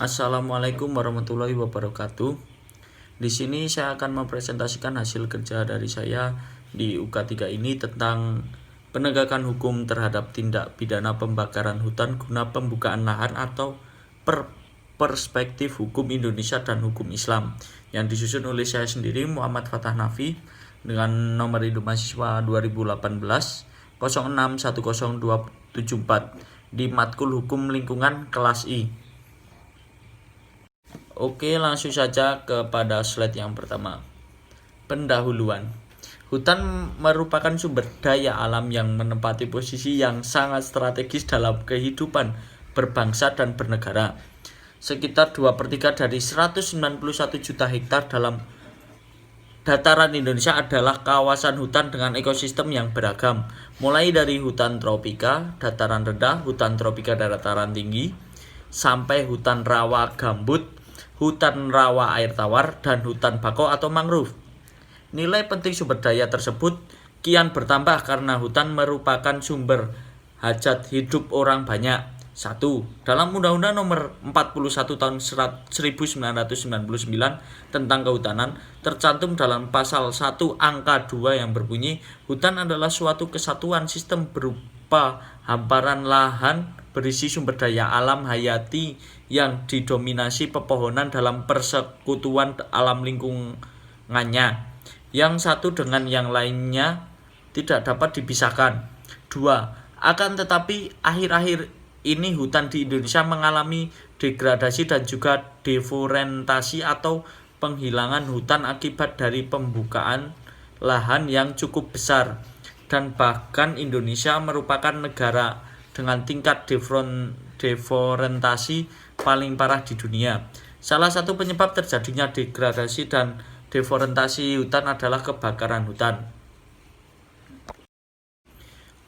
Assalamualaikum warahmatullahi wabarakatuh. Di sini saya akan mempresentasikan hasil kerja dari saya di UK3 ini tentang penegakan hukum terhadap tindak pidana pembakaran hutan guna pembukaan lahan atau perspektif hukum Indonesia dan hukum Islam, yang disusun oleh saya sendiri, Muhammad Fathah Nafi, dengan nomor induk mahasiswa 2018 0610274 di matkul hukum lingkungan kelas I. Oke, langsung saja kepada slide yang pertama. Pendahuluan. Hutan merupakan sumber daya alam yang menempati posisi yang sangat strategis dalam kehidupan berbangsa dan bernegara. Sekitar 2/3 dari 191 juta hektar dalam dataran Indonesia adalah kawasan hutan dengan ekosistem yang beragam, mulai dari hutan tropika, dataran rendah, hutan tropika dataran tinggi, sampai hutan rawa gambut, hutan rawa air tawar, dan hutan bakau atau mangrove. Nilai penting sumber daya tersebut kian bertambah karena hutan merupakan sumber hajat hidup orang banyak. 1. Dalam Undang-Undang Nomor 41 Tahun 1999 tentang Kehutanan tercantum dalam Pasal 1 Angka 2 yang berbunyi, hutan adalah suatu kesatuan sistem berupa hamparan lahan berisi sumber daya alam hayati yang didominasi pepohonan dalam persekutuan alam lingkungannya, yang satu dengan yang lainnya tidak dapat dipisahkan. 2. Akan tetapi akhir-akhir ini hutan di Indonesia mengalami degradasi dan juga deforestasi atau penghilangan hutan akibat dari pembukaan lahan yang cukup besar, dan bahkan Indonesia merupakan negara dengan tingkat deforestasi paling parah di dunia. Salah satu penyebab terjadinya degradasi dan deforestasi hutan adalah kebakaran hutan.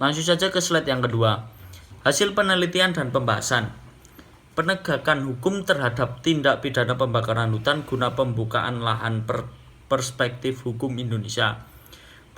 Langsung saja ke slide yang kedua. Hasil penelitian dan pembahasan. Penegakan hukum terhadap tindak pidana pembakaran hutan guna pembukaan lahan perspektif hukum Indonesia.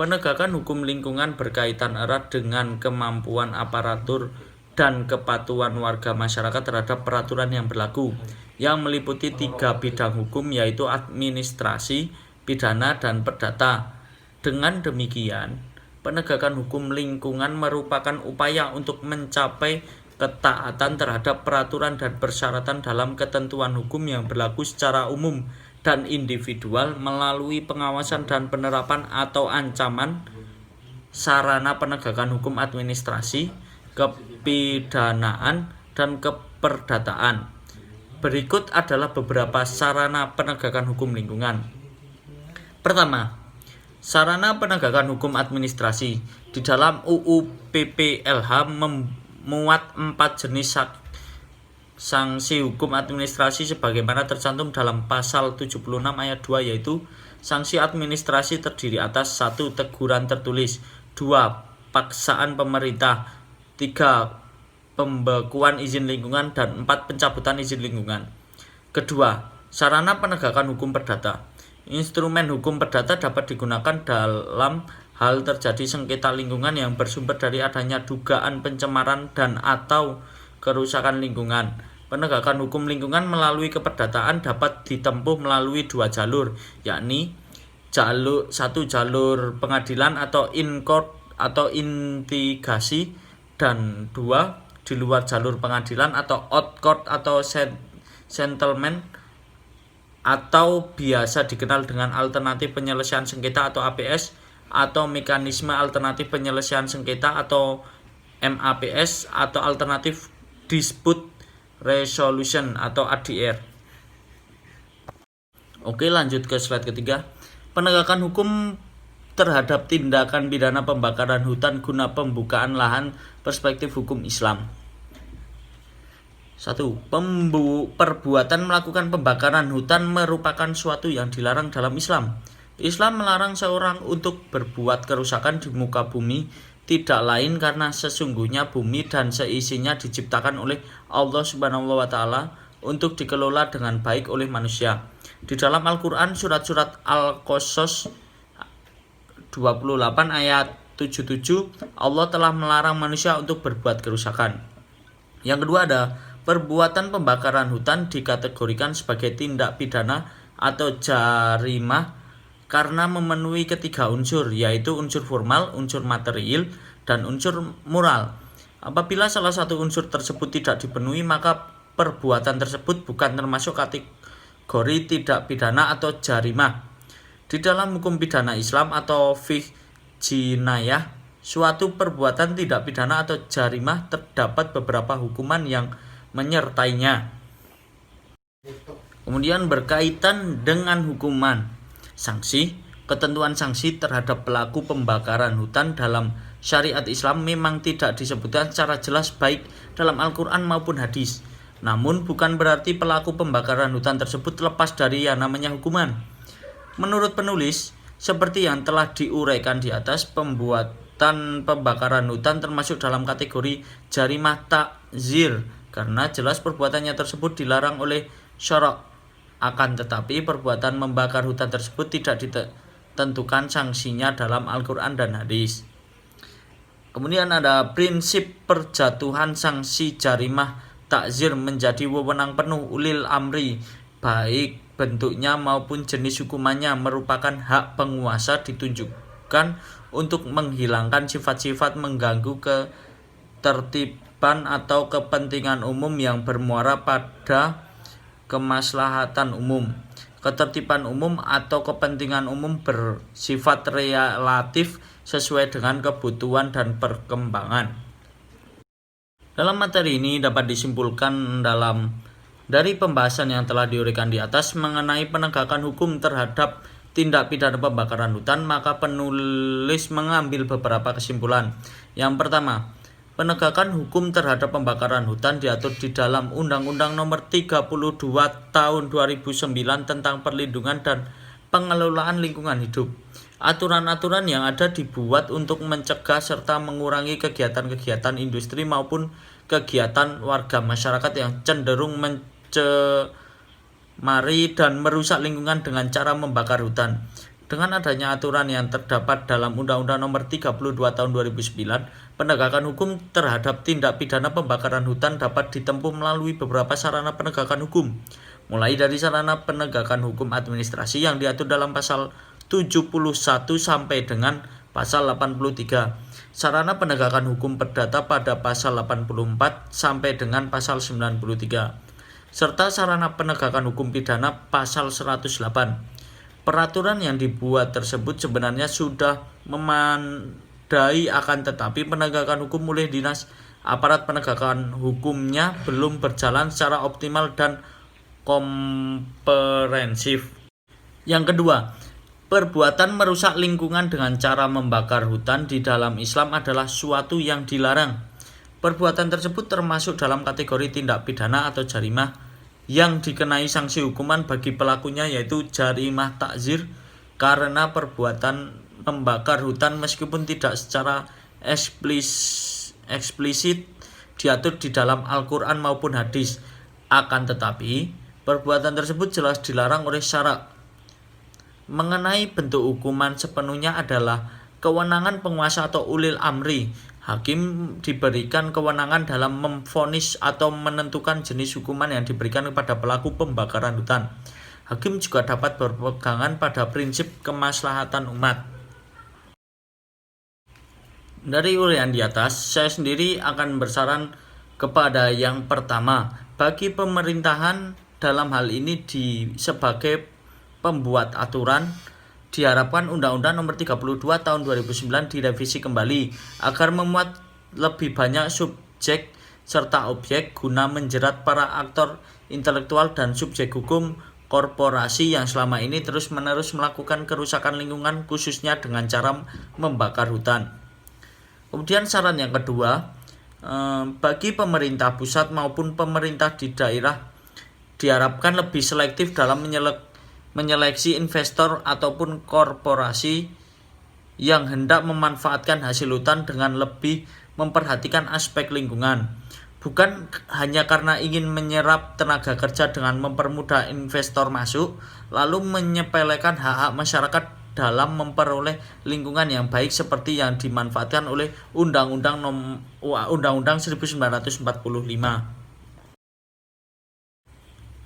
Penegakan hukum lingkungan berkaitan erat dengan kemampuan aparatur dan kepatuhan warga masyarakat terhadap peraturan yang berlaku, yang meliputi 3 bidang hukum, yaitu administrasi, pidana, dan perdata. Dengan demikian, penegakan hukum lingkungan merupakan upaya untuk mencapai ketaatan terhadap peraturan dan persyaratan dalam ketentuan hukum yang berlaku secara umum dan individual melalui pengawasan dan penerapan atau ancaman sarana penegakan hukum administrasi, kepidanaan, dan keperdataan. Berikut adalah beberapa sarana penegakan hukum lingkungan. Pertama, sarana penegakan hukum administrasi. Di dalam UU PPLH memuat 4 jenis sanksi hukum administrasi sebagaimana tercantum dalam pasal 76 ayat 2, yaitu sanksi administrasi terdiri atas 1. Teguran tertulis, 2. Paksaan pemerintah, 3. Pembekuan izin lingkungan, dan 4. Pencabutan izin lingkungan. Kedua, sarana penegakan hukum perdata. Instrumen hukum perdata dapat digunakan dalam hal terjadi sengketa lingkungan yang bersumber dari adanya dugaan pencemaran dan atau kerusakan lingkungan. Penegakan hukum lingkungan melalui keperdataan dapat ditempuh melalui 2 jalur, yakni satu jalur pengadilan atau in-court atau intigasi, dan 2 di luar jalur pengadilan atau out-court atau settlement, atau biasa dikenal dengan alternatif penyelesaian sengketa atau APS, atau mekanisme alternatif penyelesaian sengketa atau MAPS, atau alternatif dispute resolution atau ADR. Oke, lanjut ke slide ketiga. Penegakan hukum terhadap tindakan pidana pembakaran hutan guna pembukaan lahan perspektif hukum Islam. 1. Perbuatan melakukan pembakaran hutan merupakan suatu yang dilarang dalam Islam. Islam melarang seorang untuk berbuat kerusakan di muka bumi, tidak lain karena sesungguhnya bumi dan seisinya diciptakan oleh Allah Subhanahu wa Ta'ala untuk dikelola dengan baik oleh manusia. Di dalam Al-Quran, surat-surat Al-Qasas 28 ayat 77, Allah telah melarang manusia untuk berbuat kerusakan. Yang kedua ada Perbuatan pembakaran hutan dikategorikan sebagai tindak pidana atau jarimah karena memenuhi ketiga unsur, yaitu unsur formal, unsur material, dan unsur moral. Apabila salah satu unsur tersebut tidak dipenuhi, maka perbuatan tersebut bukan termasuk kategori tidak pidana atau jarimah. Di dalam hukum pidana Islam atau fiqh jinayah, suatu perbuatan tidak pidana atau jarimah terdapat beberapa hukuman yang menyertainya. Kemudian berkaitan dengan hukuman sanksi, ketentuan sanksi terhadap pelaku pembakaran hutan dalam syariat Islam memang tidak disebutkan secara jelas baik dalam Al-Quran maupun hadis. Namun bukan berarti pelaku pembakaran hutan tersebut lepas dari yang namanya hukuman. Menurut penulis, seperti yang telah diuraikan di atas, pembuatan pembakaran hutan termasuk dalam kategori jarimah takzir karena jelas perbuatannya tersebut dilarang oleh syara'. Akan tetapi perbuatan membakar hutan tersebut tidak ditentukan sanksinya dalam Al-Quran dan hadis. Kemudian ada prinsip perjatuhan sanksi jarimah takzir menjadi wewenang penuh ulil amri, baik bentuknya maupun jenis hukumannya merupakan hak penguasa ditunjukkan untuk menghilangkan sifat-sifat mengganggu ketertiban atau kepentingan umum yang bermuara pada kemaslahatan umum. Ketertiban umum atau kepentingan umum bersifat relatif sesuai dengan kebutuhan dan perkembangan. Dalam materi ini dapat disimpulkan dari pembahasan yang telah diuraikan di atas mengenai penegakan hukum terhadap tindak pidana pembakaran hutan, maka penulis mengambil beberapa kesimpulan. Yang pertama, penegakan hukum terhadap pembakaran hutan diatur di dalam Undang-Undang Nomor 32 Tahun 2009 tentang Perlindungan dan Pengelolaan Lingkungan Hidup. Aturan-aturan yang ada dibuat untuk mencegah serta mengurangi kegiatan-kegiatan industri maupun kegiatan warga masyarakat yang cenderung mencemari dan merusak lingkungan dengan cara membakar hutan. Dengan adanya aturan yang terdapat dalam Undang-Undang Nomor 32 Tahun 2009, penegakan hukum terhadap tindak pidana pembakaran hutan dapat ditempuh melalui beberapa sarana penegakan hukum, mulai dari sarana penegakan hukum administrasi yang diatur dalam pasal 71 sampai dengan pasal 83, sarana penegakan hukum perdata pada pasal 84 sampai dengan pasal 93, serta sarana penegakan hukum pidana pasal 108. Peraturan yang dibuat tersebut sebenarnya sudah memadai, akan tetapi penegakan hukum oleh dinas aparat penegakan hukumnya belum berjalan secara optimal dan komprehensif. Yang kedua, perbuatan merusak lingkungan dengan cara membakar hutan di dalam Islam adalah suatu yang dilarang. Perbuatan tersebut termasuk dalam kategori tindak pidana atau jarimah yang dikenai sanksi hukuman bagi pelakunya, yaitu jarimah takzir karena perbuatan membakar hutan meskipun tidak secara eksplisit diatur di dalam Al-Quran maupun hadis. Akan tetapi perbuatan tersebut jelas dilarang oleh syara'. Mengenai bentuk hukuman sepenuhnya adalah kewenangan penguasa atau ulil amri. Hakim diberikan kewenangan dalam memvonis atau menentukan jenis hukuman yang diberikan kepada pelaku pembakaran hutan. Hakim juga dapat berpegangan pada prinsip kemaslahatan umat. Dari uraian di atas, saya sendiri akan bersaran kepada yang pertama, bagi pemerintahan dalam hal ini sebagai pembuat aturan, diharapkan Undang-Undang Nomor 32 Tahun 2009 direvisi kembali agar memuat lebih banyak subjek serta objek guna menjerat para aktor intelektual dan subjek hukum korporasi yang selama ini terus-menerus melakukan kerusakan lingkungan khususnya dengan cara membakar hutan. Kemudian saran yang kedua, bagi pemerintah pusat maupun pemerintah di daerah diharapkan lebih selektif dalam menyeleksi investor ataupun korporasi yang hendak memanfaatkan hasil hutan dengan lebih memperhatikan aspek lingkungan. Bukan hanya karena ingin menyerap tenaga kerja dengan mempermudah investor masuk, lalu menyepelekan hak-hak masyarakat dalam memperoleh lingkungan yang baik seperti yang dimanfaatkan oleh Undang-Undang 1945.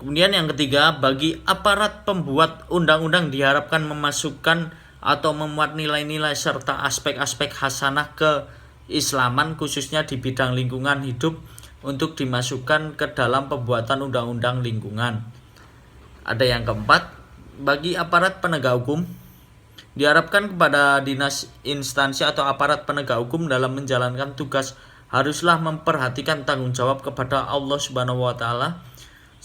Kemudian yang ketiga, bagi aparat pembuat undang-undang diharapkan memasukkan atau memuat nilai-nilai serta aspek-aspek hasanah keislaman khususnya di bidang lingkungan hidup untuk dimasukkan ke dalam pembuatan undang-undang lingkungan. Ada yang keempat, bagi aparat penegak hukum diharapkan kepada dinas, instansi atau aparat penegak hukum dalam menjalankan tugas haruslah memperhatikan tanggung jawab kepada Allah Subhanahu wa taala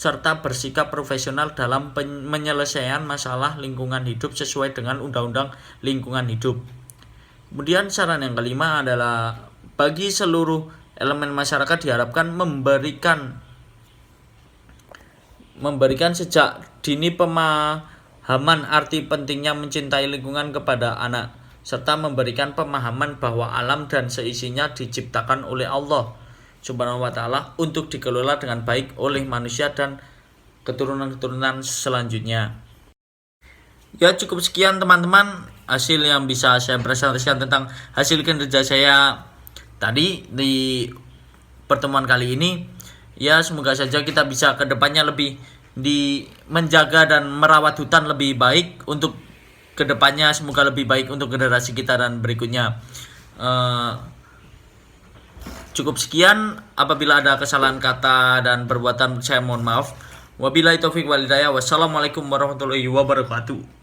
serta bersikap profesional dalam penyelesaian masalah lingkungan hidup sesuai dengan Undang-Undang Lingkungan Hidup. Kemudian saran yang kelima adalah bagi seluruh elemen masyarakat diharapkan memberikan sejak dini pemahaman arti pentingnya mencintai lingkungan kepada anak, serta memberikan pemahaman bahwa alam dan seisinya diciptakan oleh Allah Subhanahu wa taala untuk dikelola dengan baik oleh manusia dan keturunan-keturunan selanjutnya. Ya, cukup sekian teman-teman hasil yang bisa saya presentasikan tentang hasil kinerja saya tadi di pertemuan kali ini. Ya, semoga saja kita bisa ke depannya lebih menjaga dan merawat hutan lebih baik untuk ke depannya, semoga lebih baik untuk generasi kita dan berikutnya. Cukup sekian, apabila ada kesalahan kata dan perbuatan saya mohon maaf. Wabillahi taufiq wal hidayah. Wassalamualaikum warahmatullahi wabarakatuh.